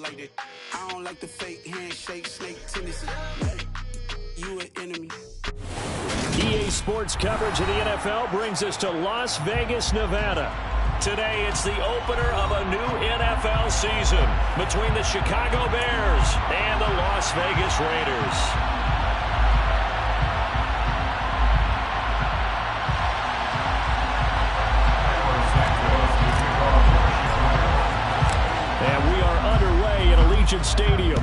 like that. I don't like the fake handshake, snake tendency. You an enemy. EA Sports coverage of the NFL brings us to Las Vegas, Nevada. Today, it's the opener of a new NFL season between the Chicago Bears and the Las Vegas Raiders. And we are underway at Allegiant Stadium.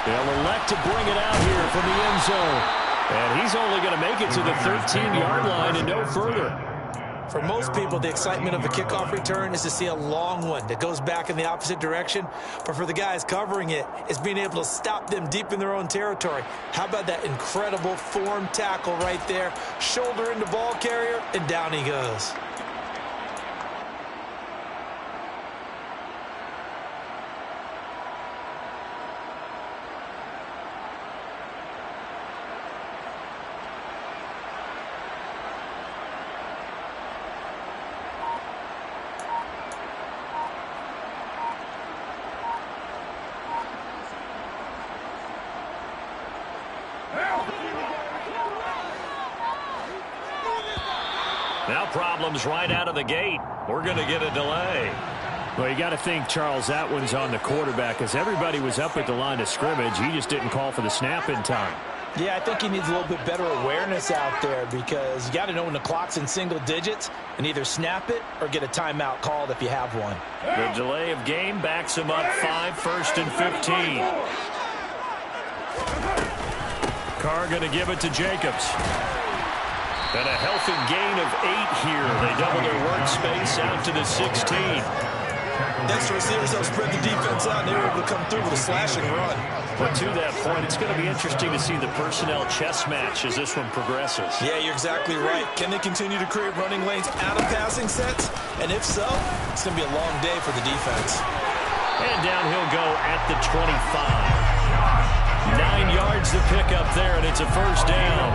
They'll elect to bring it out here from the end zone. And he's only going to make it to the 13-yard line and no further. For most people, the excitement of a kickoff return is to see a long one that goes back in the opposite direction. But for the guys covering it, it's being able to stop them deep in their own territory. How about that incredible form tackle right there? Shoulder into ball carrier, and down he goes. Now problems right out of the gate. We're going to get a delay. Well, you got to think, Charles, that one's on the quarterback as everybody was up at the line of scrimmage. He just didn't call for the snap in time. Yeah, I think he needs a little bit better awareness out there because you got to know when the clock's in single digits and either snap it or get a timeout called if you have one. The delay of game backs him up 5, 1st and 15. Carr going to give it to Jacobs. And a healthy gain of 8 here. They double their workspace out to the 16. Extra receivers help spread the defense out, and they were able to come through with a slashing run. But to that point, it's going to be interesting to see the personnel chess match as this one progresses. Yeah, you're exactly right. Can they continue to create running lanes out of passing sets? And if so, it's going to be a long day for the defense. And down he'll go at the 25. 9 yards to pick up there, and it's a first down.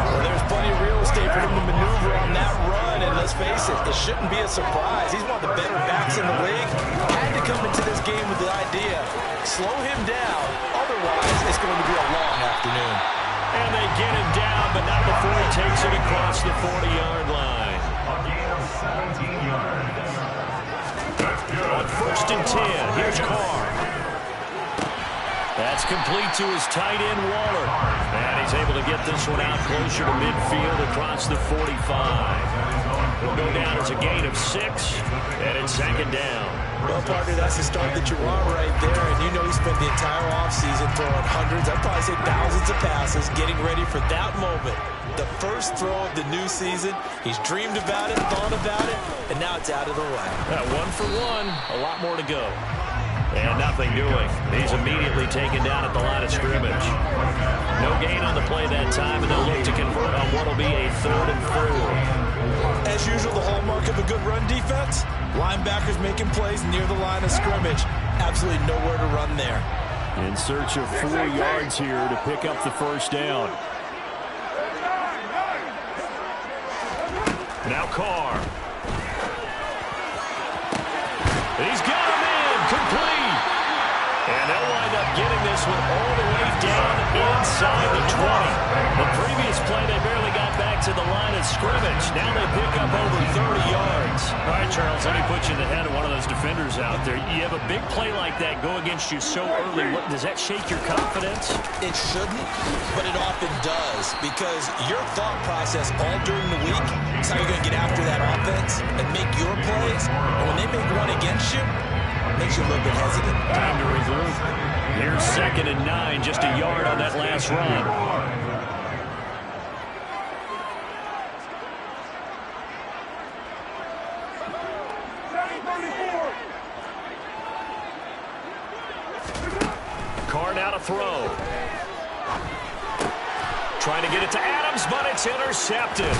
Well, there's plenty of real estate for him to maneuver on that run, and let's face it shouldn't be a surprise. He's one of the better backs in the league. Had to come into this game with the idea, slow him down, otherwise it's going to be a long afternoon. And they get him down, but not before he takes it across the 40-yard line. On 1st and 10, here's Carr. That's complete to his tight end, Waller. And he's able to get this one out closer to midfield across the 45. It'll go down as a gain of 6, and it's 2nd down. Well, partner, that's the start that you want right there. And you know he spent the entire offseason throwing hundreds, I'd probably say thousands of passes, getting ready for that moment. The first throw of the new season. He's dreamed about it, thought about it, and now it's out of the way. 1 for 1, a lot more to go. And nothing doing. He's immediately taken down at the line of scrimmage. No gain on the play that time, and they'll look to convert on what will be a 3rd and 4. As usual, the hallmark of a good run defense, linebackers making plays near the line of scrimmage. Absolutely nowhere to run there. In search of 4 yards here to pick up the first down. Now Carr. He's got him in, complete. And they'll wind up getting this one all the way down inside the 20. The previous play, they barely got back to the line of scrimmage. Now they pick up over 30 yards. All right, Charles, let me put you in the head of one of those defenders out there. You have a big play like that go against you so early. Does that shake your confidence? It shouldn't, but it often does, because your thought process all during the week is how you're going to get after that offense and make your plays. And when they make one against you, it makes you a little bit hesitant. Time to regroup. Here's 2nd and 9, just a yard on that last run. Carr now to throw. Trying to get it to Adams, but it's intercepted.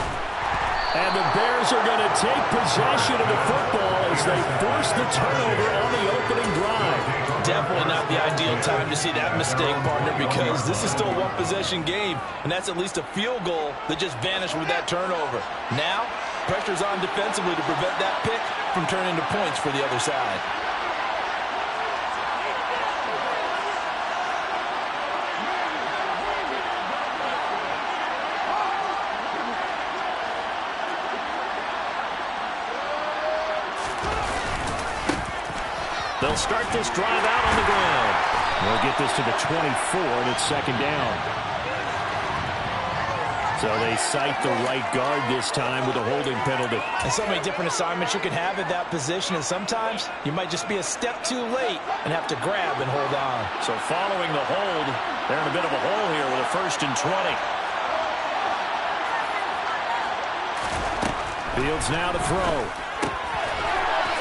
And the Bears are going to take possession of the football as they force the turnover on the opening drive. Definitely not the ideal time to see that mistake, partner, because this is still a one-possession game, and that's at least a field goal that just vanished with that turnover. Now, pressure's on defensively to prevent that pick from turning into points for the other side. They'll start this drive out on the ground. They'll get this to the 24, and it's second down. So they cite the right guard this time with a holding penalty. And so many different assignments you can have at that position, and sometimes you might just be a step too late and have to grab and hold on. So following the hold, they're in a bit of a hole here with a 1st and 20. Fields now to throw.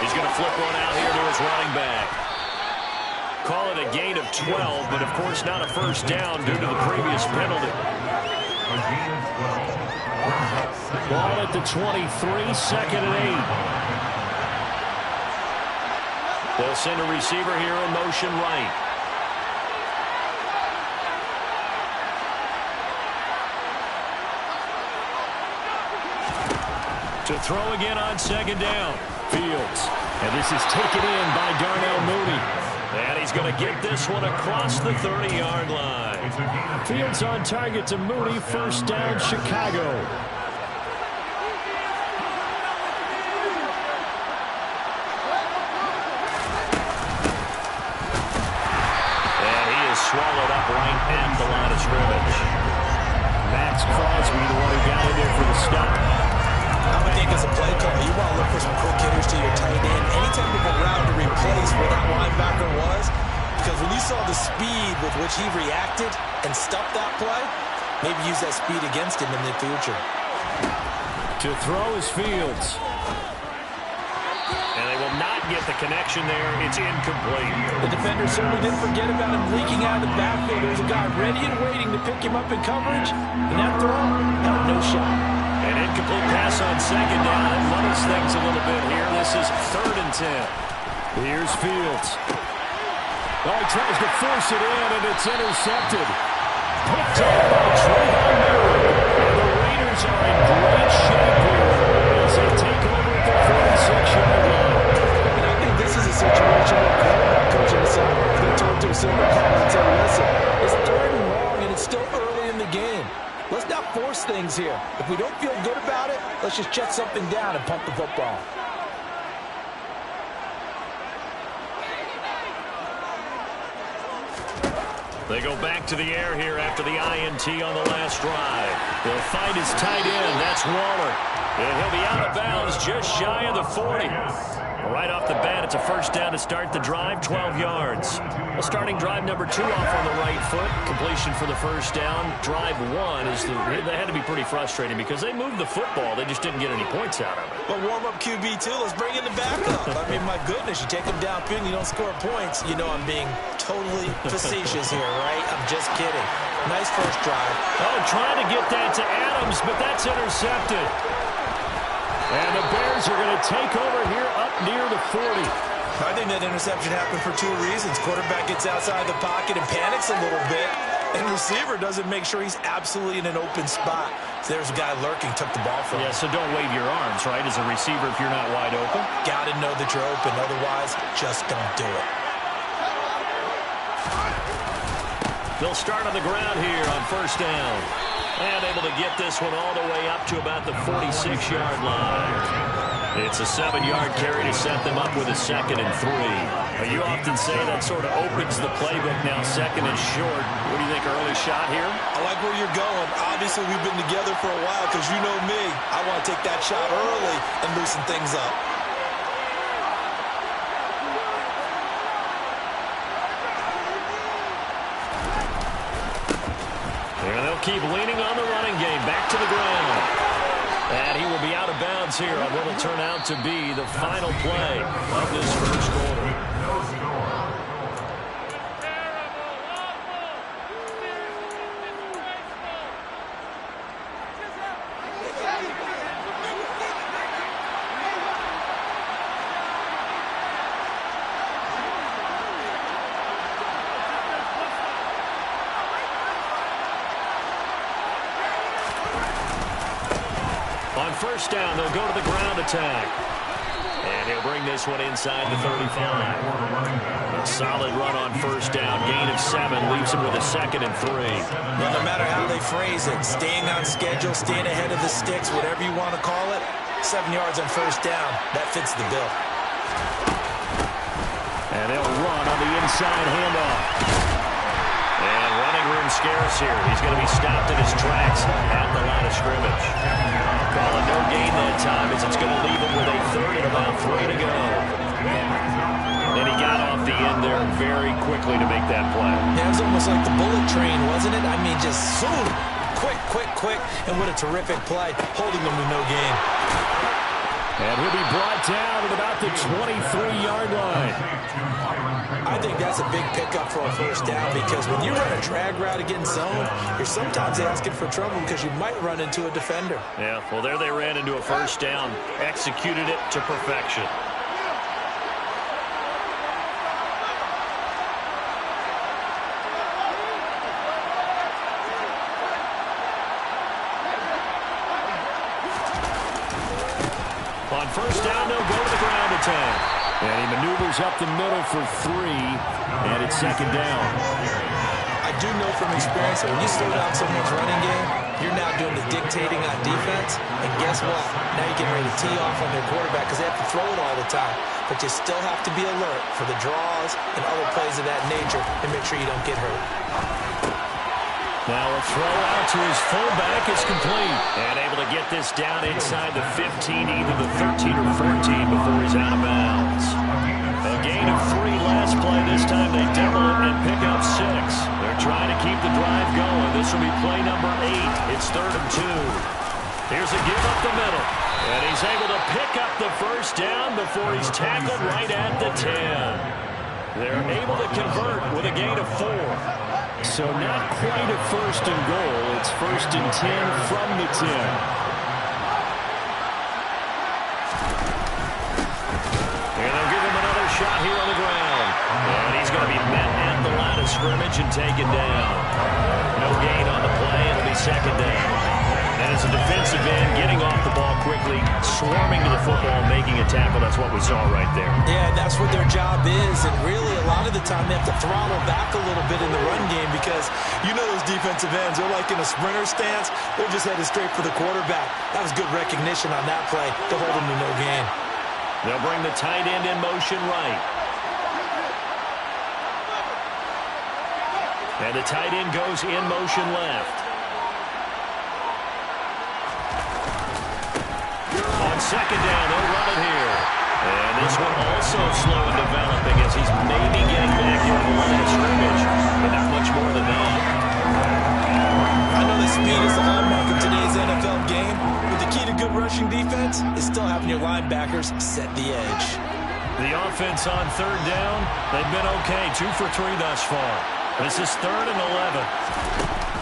He's going to flip one out here to his running back. Call it a gain of 12, but of course not a first down due to the previous penalty. Ball at the 23, second and 8. They'll send a receiver here in motion right. To throw again on second down. Fields. And this is taken in by Darnell Mooney. And he's going to get this one across the 30-yard line. Fields on target to Mooney. First down, Chicago. And he is swallowed up right at the line of scrimmage. Max Crosby, the one who got in there for the stop. I would think as a play caller, you want to look for some quick hitters to your tight end. Any type of a route to replace where that linebacker was. Because when you saw the speed with which he reacted and stopped that play, maybe use that speed against him in the future. To throw is Fields. And they will not get the connection there. It's incomplete. The defender certainly didn't forget about him leaking out of the backfield. There was a guy ready and waiting to pick him up in coverage. And that throw got no shot. An incomplete pass on second down. It muddles things a little bit here. This is 3rd and 10. Here's Fields. Oh, he tries to force it in, and it's intercepted. Picked up by Trayvon Merritt. And the Raiders are in great shape here as they take over at the 46-yard line. And I think this is a situation where quarterback coach and his son is going to turn to a simple call and say, listen, it's 3rd and long, and it's still early in the game. Let's not force things here. If we don't feel good about it, let's just check something down and pump the football. They go back to the air here after the INT on the last drive. They'll find his tight end. That's Waller. And he'll be out of bounds just shy of the 40. Right off the bat, it's a first down to start the drive, 12 yards. Well, starting drive number 2 off on the right foot. Completion for the first down. Drive 1 is they had to be pretty frustrating because they moved the football. They just didn't get any points out of it. But warm-up QB, too. Let's bring in the backup. I mean, my goodness, you take him downfield and you don't score points. You know I'm being totally facetious here, right? I'm just kidding. Nice first drive. Oh, trying to get that to Adams, but that's intercepted. And the Bears are going to take over here up near the 40. I think that interception happened for 2 reasons. Quarterback gets outside the pocket and panics a little bit. And receiver doesn't make sure he's absolutely in an open spot. So there's a guy lurking, took the ball from him. Yeah, so don't wave your arms, right, as a receiver if you're not wide open. Got to know that you're open. Otherwise, just don't do it. They'll start on the ground here on first down. And able to get this one all the way up to about the 46-yard line. It's a 7-yard carry to set them up with a 2nd and 3. You often say that sort of opens the playbook now, 2nd and short. What do you think, early shot here? I like where you're going. Obviously, we've been together for a while because you know me. I want to take that shot early and loosen things up. And they'll keep leaning on the running game. Back to the ground. And he will be out of bounds here on what will turn out to be the final play of this first quarter. On first down, they'll go to the ground attack. And he'll bring this one inside the 35. A solid run on first down. Gain of 7 leaves him with a 2nd and 3. Well, no matter how they phrase it, staying on schedule, staying ahead of the sticks, whatever you want to call it, 7 yards on first down, that fits the bill. And they'll run on the inside handoff. And running room scarce here. He's going to be stopped in his tracks at the line of scrimmage. Calling no gain that time as it's going to leave him with a 3rd and about 3 to go. And he got off the end there very quickly to make that play. Yeah, it was almost like the bullet train, wasn't it? I mean, just zoom, quick, and what a terrific play, holding them to no gain. And he'll be brought down at about the 23-yard line. I think that's a big pickup for a first down because when you run a drag route against zone, you're sometimes asking for trouble because you might run into a defender. Yeah, well, there they ran into a first down, executed it to perfection. On first down, they'll go to the ground attack. And he maneuvers up the middle for 3, and it's 2nd down. I do know from experience that when you slow down someone's running game, you're now doing the dictating on defense. And guess what? Now you're getting ready to tee off on their quarterback because they have to throw it all the time. But you still have to be alert for the draws and other plays of that nature and make sure you don't get hurt. Now a throw out to his fullback is complete. And able to get this down inside the 15, either the 13 or 14 before he's out of bounds. A gain of 3 last play. This time they double it and pick up 6. They're trying to keep the drive going. This will be play number 8. It's 3rd and 2. Here's a give up the middle. And he's able to pick up the first down before he's tackled right at the 10. They're able to convert with a gain of 4. So not quite a 1st and goal. It's 1st and 10 from the 10. And they'll give him another shot here on the ground. And he's going to be met at the line of scrimmage and taken down. No gain on the play. It'll be 2nd down. And as a defensive end, getting off the ball quickly, swarming to the football, making a tackle. That's what we saw right there. Yeah, that's what their job is. And really, a lot of the time, they have to throttle back a little bit in the run game because you know those defensive ends, they're like in a sprinter stance. They're just headed straight for the quarterback. That was good recognition on that play to hold them to no gain. They'll bring the tight end in motion right. And the tight end goes in motion left. On 2nd down, they'll run it here. And this one also slow in developing as he's maybe getting back into the line of scrimmage. But not much more than that. I know the speed is the hallmark of today's NFL game, but the key to good rushing defense is still having your linebackers set the edge. The offense on 3rd down, they've been okay. 2 for 3 thus far. This is 3rd and 11.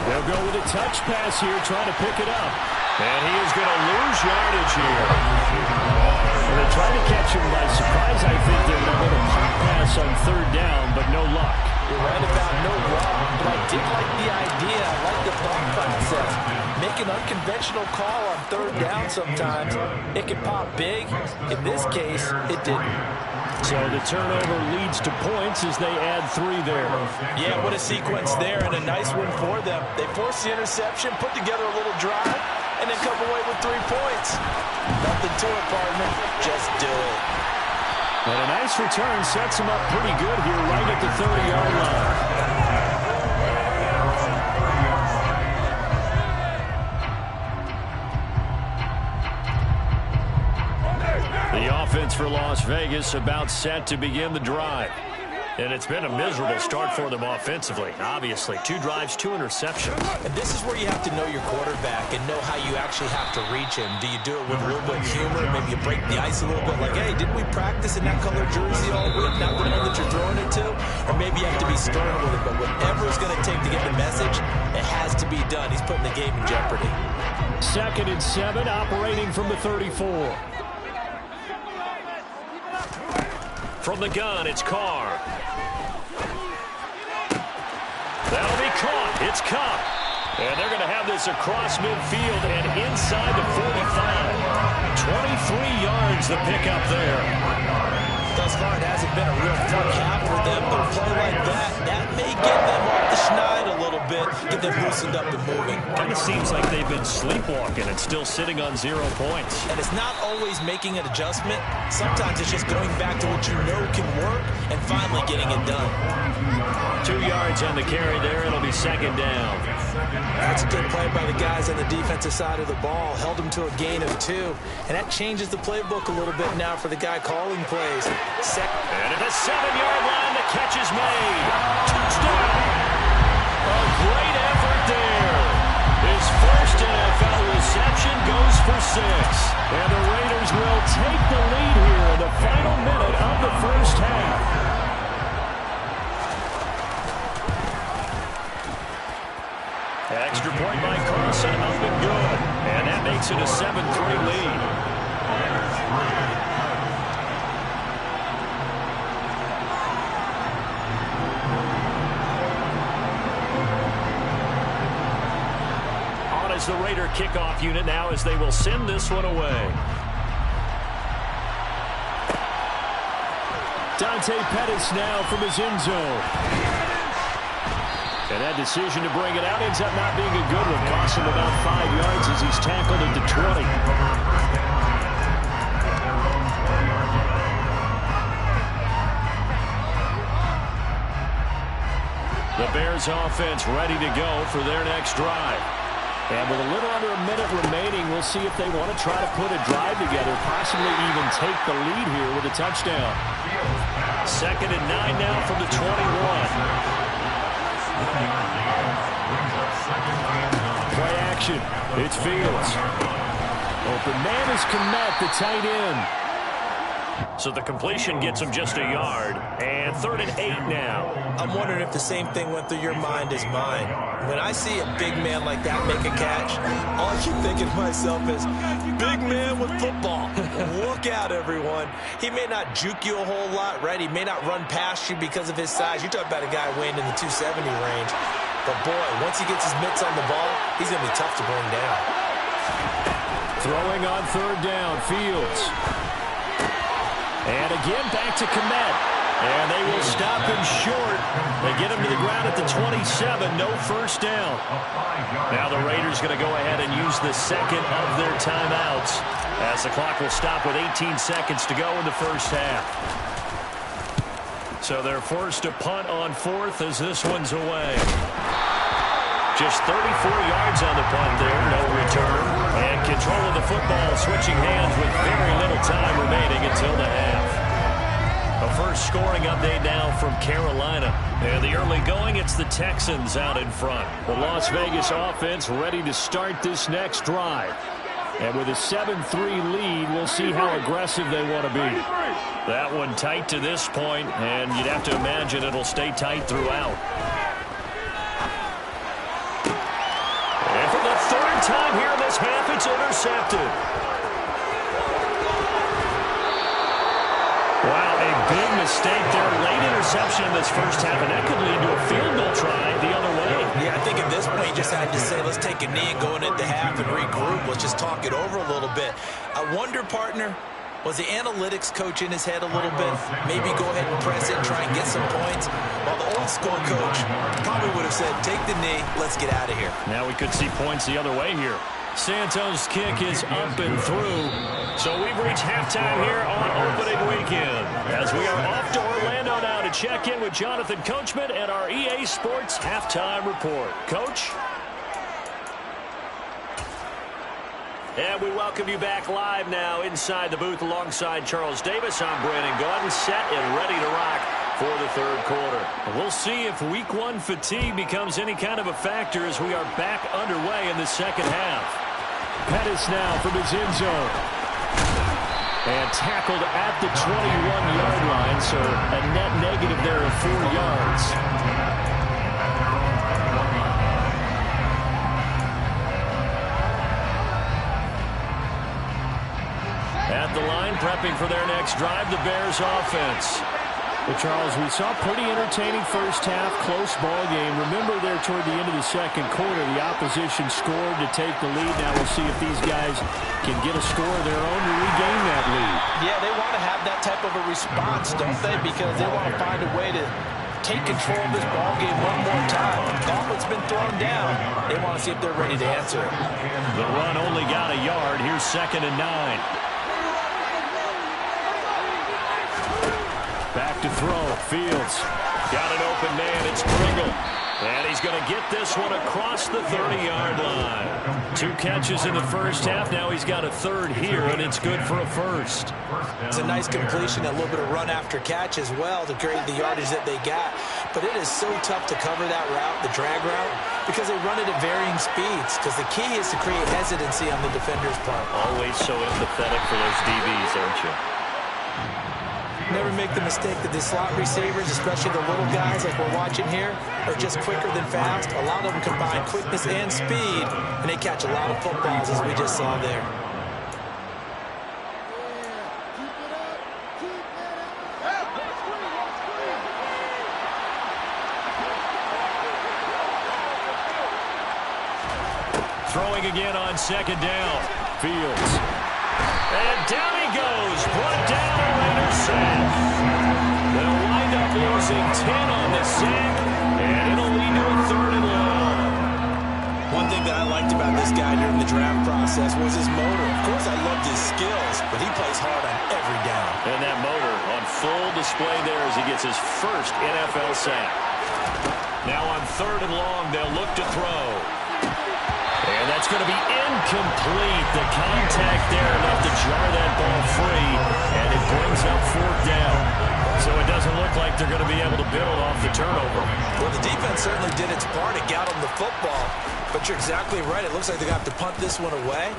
They'll go with a touch pass here, trying to pick it up. And he is going to lose yardage here. Well, they tried to catch him by surprise, I think. They're going to go to pop pass on 3rd down, but no luck. You're right about no luck, but I did like the idea. I like the thought process. Make an unconventional call on 3rd down sometimes. It can pop big. In this case, it didn't. So the turnover leads to points as they add 3 there. Yeah, what a sequence there, and a nice one for them. They forced the interception, put together a little drive, and then come away with 3 points. Nothing to it, partner. Just do it. And a nice return sets him up pretty good here right at the 30-yard line. The offense for Las Vegas about set to begin the drive. And it's been a miserable start for them offensively, obviously. 2 drives, 2 interceptions. And this is where you have to know your quarterback and know how you actually have to reach him. Do you do it with a little bit of humor? Maybe you break the ice a little bit like, hey, didn't we practice in that color jersey all week? Not the one that you're throwing it to? Or maybe you have to be stern with it. But whatever it's going to take to get the message, it has to be done. He's putting the game in jeopardy. 2nd and 7, operating from the 34. From the gun, it's Carr. That'll be caught. It's Kupp. And they're going to have this across midfield and inside the 45. 23 yards the pickup there. Thus far, it hasn't been a real fun half for them, but a play like that may get them off the schneid a little bit, get them loosened up and moving. Kind of seems like they've been sleepwalking and still sitting on 0 points. And it's not always making an adjustment. Sometimes it's just going back to what you know can work and finally getting it done. 2 yards on the carry there. It'll be second down. That's a good play by the guys on the defensive side of the ball. Held them to a gain of 2. And that changes the playbook a little bit now for the guy calling plays. And at the 7-yard line, the catch is made. Touchdown! A great effort there. His first NFL reception goes for 6. And the Raiders will take the lead here in the final minute of the first half. Extra point by Carson, up and good. And that makes it a 7-3 lead. The Raider kickoff unit now as they will send this one away. Dante Pettis now from his end zone. And that decision to bring it out ends up not being a good one. Costs him about 5 yards as he's tackled at the 20. The Bears offense ready to go for their next drive. And with a little under a minute remaining, we'll see if they want to try to put a drive together, possibly even take the lead here with a touchdown. 2nd and 9 now from the 21. Play action. It's Fields. Open man is Kmet, the tight end. So the completion gets him just a yard. And 3rd and 8 now. I'm wondering if the same thing went through your mind as mine. When I see a big man like that make a catch, all I keep thinking to myself is, big man with football. Look out, everyone. He may not juke you a whole lot, right? He may not run past you because of his size. You're talking about a guy weighing in the 270 range. But, boy, once he gets his mitts on the ball, he's going to be tough to bring down. Throwing on 3rd down, Fields. And again, back to Kmet. And they will stop him short. They get him to the ground at the 27. No first down. Now the Raiders going to go ahead and use the second of their timeouts as the clock will stop with 18 seconds to go in the first half. So they're forced to punt on 4th as this one's away. Just 34 yards on the punt there. No return. And control of the football switching hands with very little time remaining until the half. A first scoring update now from Carolina. And the early going, it's the Texans out in front. The Las Vegas offense ready to start this next drive. And with a 7-3 lead, we'll see how aggressive they want to be. That one tight to this point, and you'd have to imagine it'll stay tight throughout. And for the 3rd time here in this half, it's intercepted. Wow, a big mistake there. Late interception in this first half, and that could lead to a field goal try the other way. Yeah, I think at this point you just had to say, let's take a knee and go into the half and regroup. Let's just talk it over a little bit. I wonder, partner, was the analytics coach in his head a little bit? Maybe go ahead and press it and try and get some points? While the old school coach probably would have said, take the knee, let's get out of here. Now we could see points the other way here. Santos' kick is up and through. So we've reached halftime here on opening weekend. As we are off to Orlando now to check in with Jonathan Coachman and our EA Sports Halftime Report. Coach? And we welcome you back live now inside the booth alongside Charles Davis. I'm Brandon Gaudin, set and ready to rock for the 3rd quarter. We'll see if week 1 fatigue becomes any kind of a factor as we are back underway in the second half. Pettis now from his end zone. And tackled at the 21-yard line, so a net negative there of 4 yards. At the line, prepping for their next drive, the Bears offense. Well, Charles, we saw a pretty entertaining first half, close ball game. Remember there toward the end of the second quarter, the opposition scored to take the lead. Now we'll see if these guys can get a score of their own to regain that lead. Yeah, they want to have that type of a response, don't they? Because they want to find a way to take control of this ball game one more time. The gauntlet's been thrown down. They want to see if they're ready to answer it. The run only got a yard. Here's 2nd and 9. Back to throw. Fields got an open man. It's Pringle. And he's going to get this one across the 30-yard line. 2 catches in the first half. Now he's got a third here, and it's good for a first. It's a nice completion, a little bit of run after catch as well to create the yardage that they got. But it is so tough to cover that route, the drag route, because they run it at varying speeds. Because the key is to create hesitancy on the defender's part. Always so empathetic for those DBs, aren't you? Never make the mistake that the slot receivers, especially the little guys like we're watching here, are just quicker than fast. A lot of them combine quickness and speed, and they catch a lot of footballs, as we just saw there. Throwing again on 2nd down. Fields. And down he goes. Brought down a Raiders sack. They'll wind up losing 10 on the sack, and it'll lead to a 3rd and long. One thing that I liked about this guy during the draft process was his motor. Of course, I loved his skills, but he plays hard on every down. And that motor on full display there as he gets his first NFL sack. Now on 3rd and long, they'll look to throw. And that's going to be incomplete. The contact there enough to jar that ball free, and it brings up 4th down. So it doesn't look like they're going to be able to build off the turnover. Well, the defense certainly did its part. It got them the football, but you're exactly right. It looks like they're going to have to punt this one away,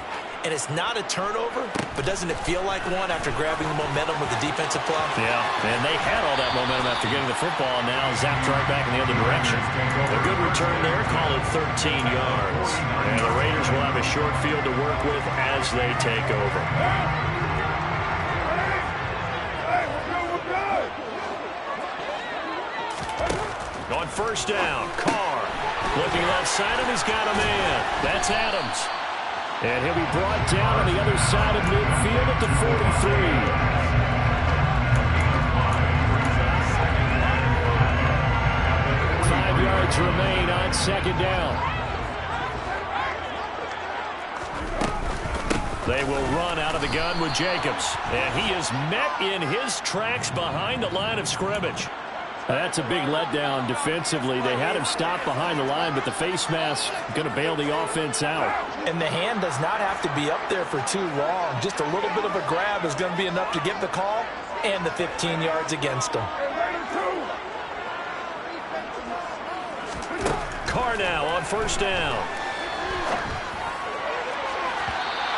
and it's not a turnover, but doesn't it feel like one after grabbing the momentum with the defensive play? Yeah, and they had all that momentum after getting the football, and now zapped right back in the other direction. A good return there, call it 13 yards. And the Raiders will have a short field to work with as they take over. On 1st down, Carr. Looking left side, and he's got a man. That's Adams. And he'll be brought down on the other side of midfield at the 43. 5 yards remain on 2nd down. They will run out of the gun with Jacobs. And he is met in his tracks behind the line of scrimmage. That's a big letdown defensively. They had him stopped behind the line, but the face mask going to bail the offense out. And the hand does not have to be up there for too long. Just a little bit of a grab is going to be enough to get the call and the 15 yards against him. Carr now on 1st down.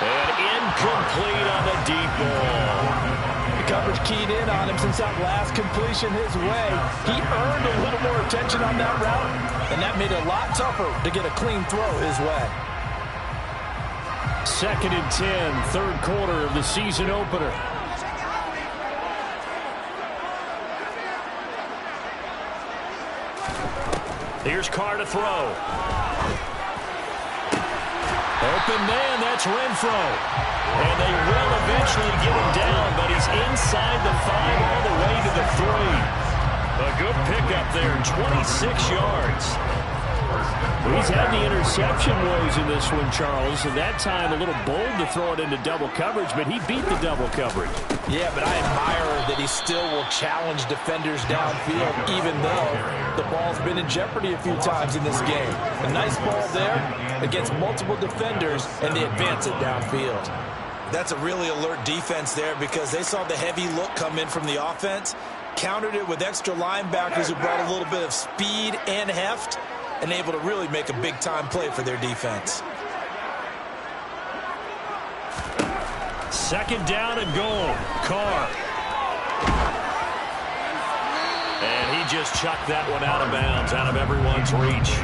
And incomplete on the deep ball. Coverage keyed in on him since that last completion his way. He earned a little more attention on that route, and that made it a lot tougher to get a clean throw his way. 2nd and 10, 3rd quarter of the season opener. Here's Carr to throw. Open man, that's Renfro. And they will eventually get him down, but he's inside the 5 all the way to the 3. A good pickup there, 26 yards. He's had the interception woes in this one, Charles. And that time a little bold to throw it into double coverage, but he beat the double coverage. Yeah, but I admire that he still will challenge defenders downfield, even though the ball's been in jeopardy a few times in this game. A nice ball there against multiple defenders, and they advance it downfield. That's a really alert defense there because they saw the heavy look come in from the offense, countered it with extra linebackers who brought a little bit of speed and heft, and able to really make a big-time play for their defense. 2nd down and goal. Carr. And he just chucked that one out of bounds, out of everyone's reach.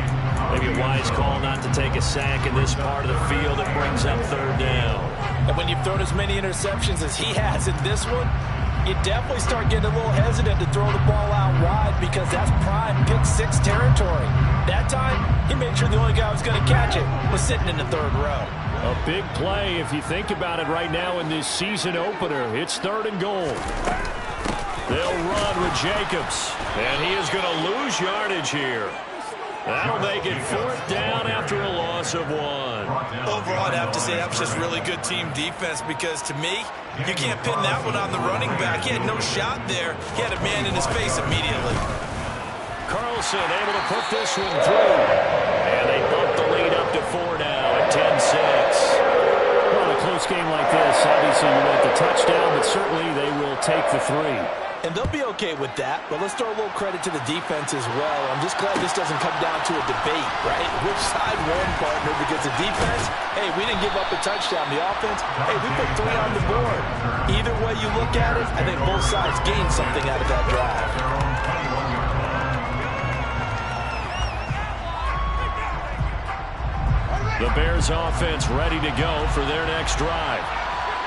Maybe a wise call not to take a sack in this part of the field. It brings up 3rd down. And when you've thrown as many interceptions as he has in this one, You definitely start getting a little hesitant to throw the ball out wide because that's prime pick-6 territory. That time, he made sure the only guy who was going to catch it was sitting in the third row. A big play if you think about it right now in this season opener. It's 3rd and goal. They'll run with Jacobs, and he is going to lose yardage here. That'll make it 4th down after a loss of 1. Overall, I'd have to say that was just really good team defense because, to me, you can't pin that one on the running back. He had no shot there. He had a man in his face immediately. Carlson able to put this one through. And they bump the lead up to 4 now at 10-6. Well, in a close game like this, obviously you want the touchdown, but certainly they will take the 3. And they'll be okay with that, but let's throw a little credit to the defense as well. I'm just glad this doesn't come down to a debate, right? Which side won, partner? Because the defense, hey, we didn't give up a touchdown. The offense, hey, we put 3 on the board. Either way you look at it, I think both sides gained something out of that drive. The Bears offense ready to go for their next drive.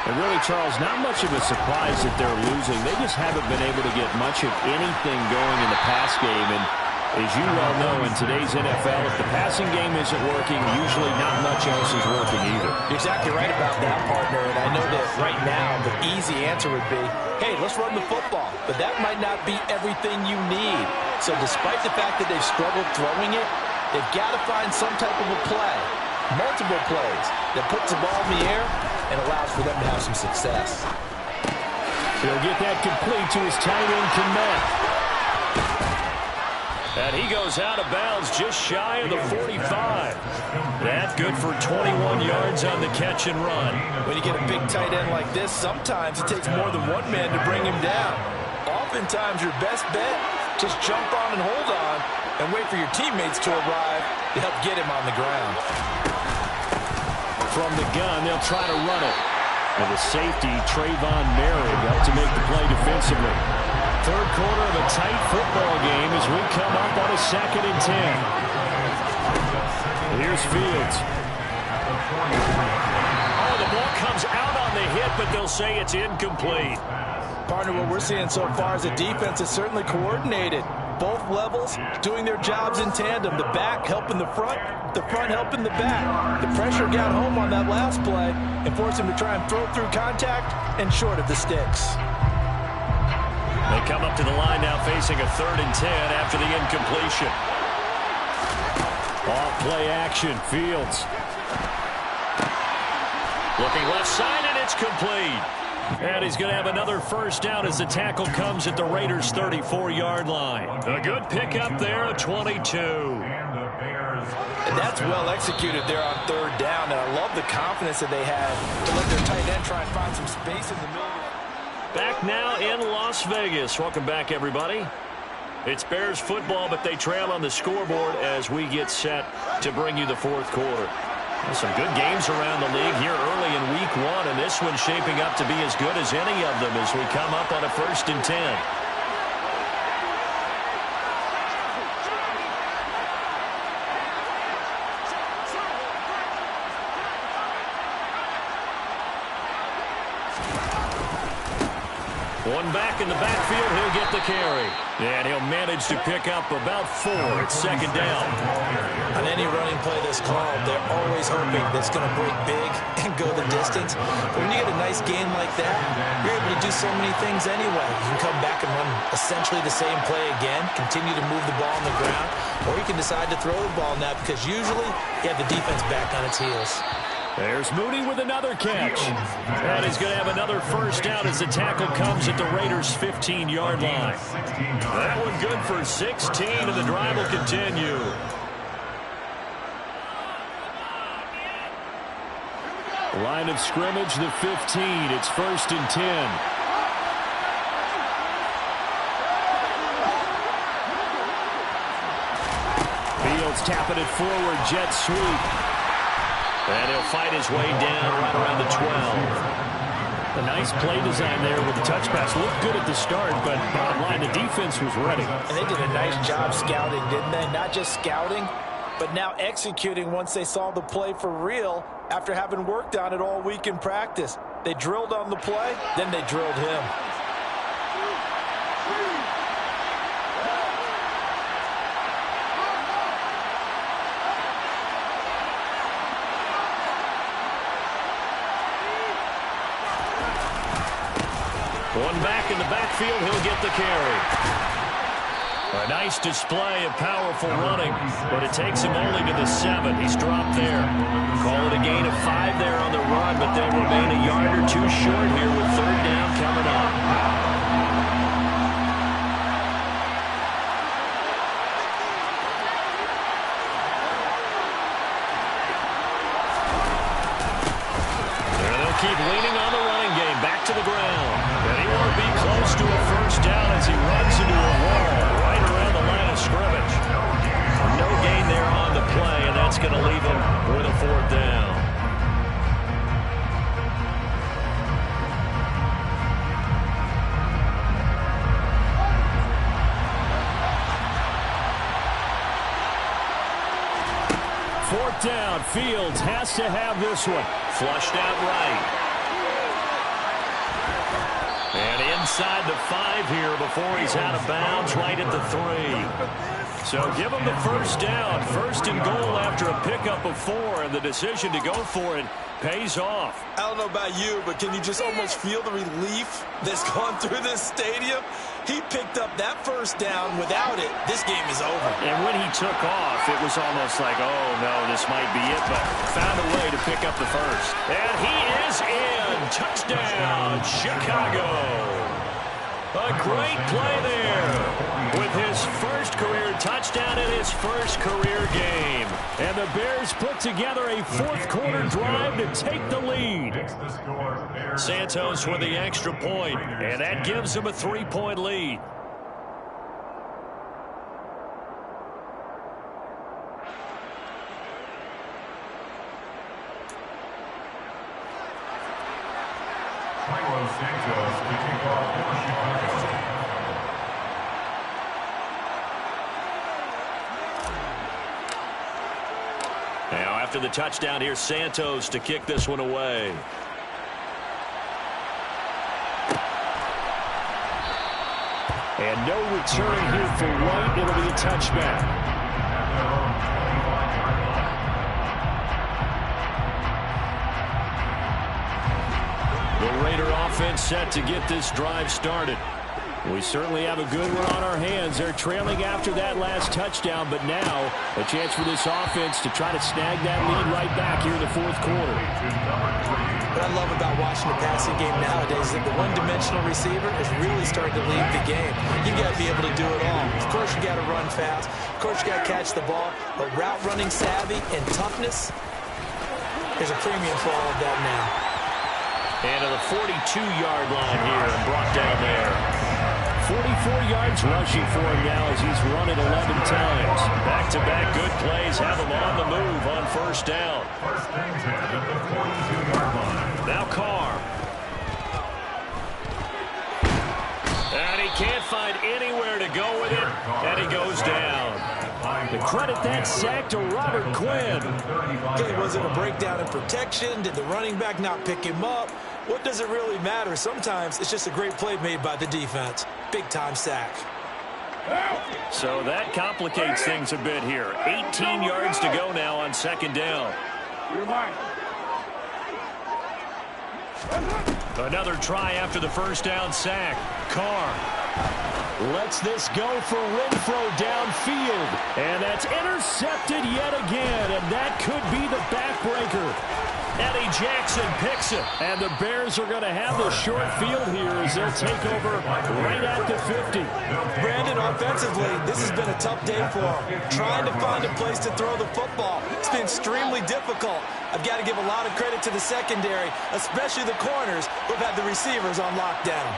And really, Charles, not much of a surprise that they're losing. They just haven't been able to get much of anything going in the pass game. And as you well know, in today's NFL, if the passing game isn't working, usually not much else is working either. You're exactly right about that, partner. And I know that right now the easy answer would be, hey, let's run the football. But that might not be everything you need. So despite the fact that they've struggled throwing it, they've got to find some type of a play, multiple plays, that puts the ball in the air and allows for them to have some success. He'll get that complete to his tight end, Kmet. And he goes out of bounds just shy of the 45. That's good for 21 yards on the catch and run. When you get a big tight end like this, sometimes it takes more than one man to bring him down. Oftentimes your best bet, just jump on and hold on and wait for your teammates to arrive to help get him on the ground. From the gun, they'll try to run it. And the safety, Trayvon Merrick, up to make the play defensively. 3rd quarter of a tight football game as we come up on a 2nd and 10. Here's Fields. Oh, the ball comes out on the hit, but they'll say it's incomplete. Partner, what we're seeing so far is a defense is certainly coordinated. Both levels doing their jobs in tandem. The back helping the front helping the back. The pressure got home on that last play and forced him to try and throw through contact and short of the sticks. They come up to the line now facing a 3rd and 10 after the incompletion. Off play action, Fields. Looking left side, and it's complete. And he's going to have another 1st down as the tackle comes at the Raiders' 34-yard line. A good pickup there at 22. And that's well executed there on 3rd down. And I love the confidence that they had to let their tight end try and find some space in the middle. Back now in Las Vegas. Welcome back, everybody. It's Bears football, but they trail on the scoreboard as we get set to bring you the 4th quarter. Some good games around the league here early in week 1, and this one's shaping up to be as good as any of them as we come up on a 1st and 10. One back in the backfield, he'll get the carry. And he'll manage to pick up about 4 at 2nd down. On any running play that's called, they're always hoping that's going to break big and go the distance. But when you get a nice game like that, you're able to do so many things anyway. You can come back and run essentially the same play again, continue to move the ball on the ground, or you can decide to throw the ball now because usually you have the defense back on its heels. There's Mooney with another catch. And he's going to have another 1st down as the tackle comes at the Raiders' 15-yard line. That one good for 16, and the drive will continue. Line of scrimmage, the 15. It's 1st and 10. Fields tapping it forward, jet sweep. And he'll fight his way down right around the 12. A nice play design there with the touch pass. Looked good at the start, but bottom line, the defense was ready. And they did a nice job scouting, didn't they? Not just scouting, but now executing once they saw the play for real after having worked on it all week in practice. They drilled on the play, then they drilled him. One back in the backfield, he'll get the carry. A nice display of powerful running, but it takes him only to the 7. He's dropped there. Call it a gain of 5 there on the run, but they'll remain a yard or 2 short here with 3rd down coming up. Keep leaning on the running game, back to the ground. And he won't be close to a 1st down as he runs into a wall right around the line of scrimmage. No gain there on the play, and that's going to leave him with a 4th down. Fourth down, Fields has to have this one. Flushed out right. And inside the 5 here before he's out of bounds, right at the 3. So give him the 1st down. 1st and goal after a pickup of 4, and the decision to go for it pays off. I don't know about you, but can you just almost feel the relief that's gone through this stadium? He picked up that 1st down. Without it, this game is over. And when he took off, it was almost like, oh, no, this might be it, but found a way to pick up the 1st. And he is in. Touchdown, Chicago. A great play there with his 1st career touchdown in his 1st career game. And the Bears put together a 4th quarter drive to take the lead. Santos with the extra point, and that gives him a 3-point lead. Santos to kick off for Chicago. Now after the touchdown, here's Santos to kick this one away. And no return here for White. It'll be a touchback. The Raider offense set to get this drive started. We certainly have a good one on our hands. They're trailing after that last touchdown, but now a chance for this offense to try to snag that lead right back here in the 4th quarter. What I love about watching the passing game nowadays is that the one-dimensional receiver is really starting to lead the game. You got to be able to do it all. Of course, you got to run fast. Of course, you got to catch the ball. But route running savvy and toughness, there's a premium for all of that now. And to the 42-yard line here and brought down there. 44 yards rushing for him now as he's run it 11 times. Back-to-back good plays have him on the move on 1st down. First and 10 at the 42-yard line. Now Carr. And he can't find anywhere to go with it, and he goes down. To credit that sack to Robert Quinn. Okay, was it a breakdown in protection? Did the running back not pick him up? What does it really matter? Sometimes it's just a great play made by the defense. Big-time sack. So that complicates things a bit here. 18 yards to go now on 2nd down. Another try after the 1st down sack. Carr lets this go for Renfro downfield. And that's intercepted yet again. And that could be the backbreaker. Eddie Jackson picks it. And the Bears are going to have the short field here as they'll take over right at the 50. Brandon, offensively, this has been a tough day for him. Trying to find a place to throw the football. It's been extremely difficult. I've got to give a lot of credit to the secondary, especially the corners who've had the receivers on lockdown.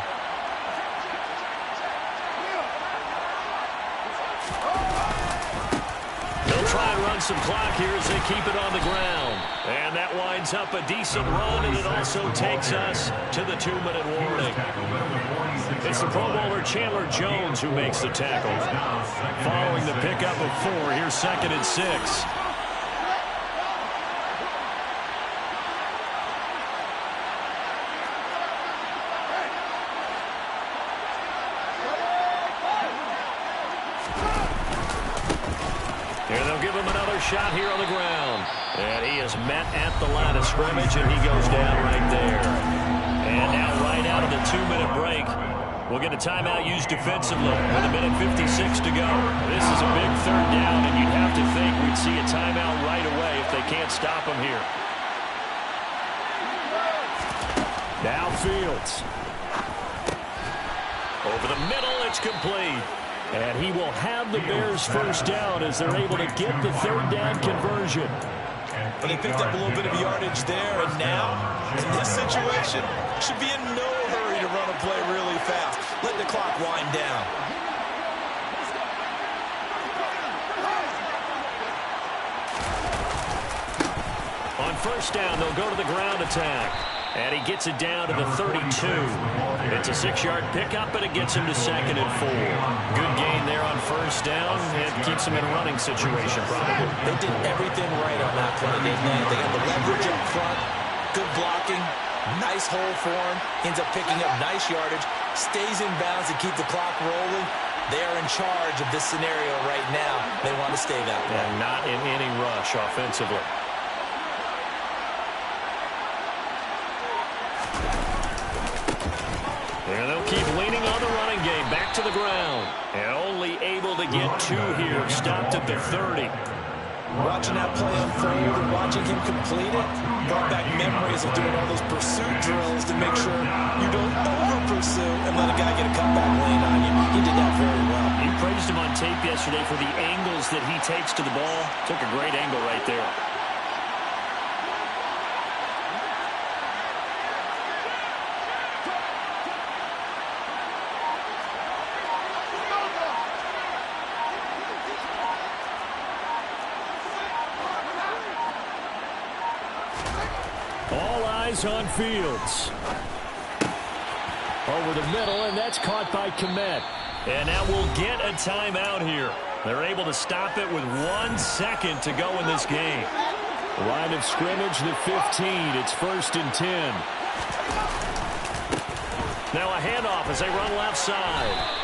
Try and run some clock here as they keep it on the ground. And that winds up a decent run, and it also takes us to the 2-minute warning. It's the Pro Bowler Chandler Jones who makes the tackle. Following the pickup of 4, here's 2nd and 6. Shot here on the ground. And he is met at the line of scrimmage, and he goes down right there. And now right out of the 2-minute break, we'll get a timeout used defensively with 1:56 to go. This is a big third down, and you'd have to think we'd see a timeout right away if they can't stop them here. Now Fields. Over the middle, it's complete. And he will have the Bears first down as they're able to get the third down conversion. But they picked up a little bit of yardage there, and now, in this situation, should be in no hurry to run a play really fast. Let the clock wind down. On first down, they'll go to the ground attack. And he gets it down to the 32. It's a 6-yard pickup, but it gets him to 2nd and 4. Good gain there on first down, and keeps him in a running situation, probably. They did everything right on that play, didn't they? They got the leverage up front, good blocking, nice hole for him, ends up picking up nice yardage, stays in bounds to keep the clock rolling. They are in charge of this scenario right now. They want to stay that way. And not in any rush offensively. And they'll keep leaning on the running game. Back to the ground. And only able to get 2 here. Stopped at the 30. Watching that play unfold and watching him complete it brought back memories of doing all those pursuit drills to make sure you don't over-pursue and let a guy get a cutback lane on you. He did that very well. You praised him on tape yesterday for the angles that he takes to the ball. Took a great angle right there. All eyes on Fields. Over the middle, and that's caught by Kmet. And now we'll get a timeout here. They're able to stop it with 1 second to go in this game. Line of scrimmage, the 15. It's 1st and 10. Now a handoff as they run left side.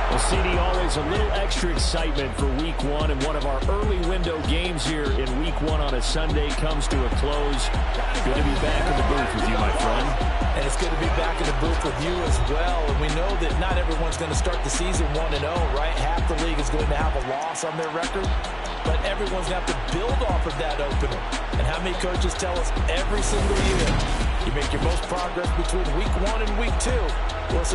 Well, CD, always a little extra excitement for Week 1, and one of our early window games here in Week 1 on a Sunday comes to a close. Good to be back in the booth with you, my friend. And it's good to be back in the booth with you as well. And we know that not everyone's going to start the season 1-0, right? Half the league is going to have a loss on their record. But everyone's going to have to build off of that opener. And how many coaches tell us every single year, you make your most progress between Week 1 and Week 2. We'll see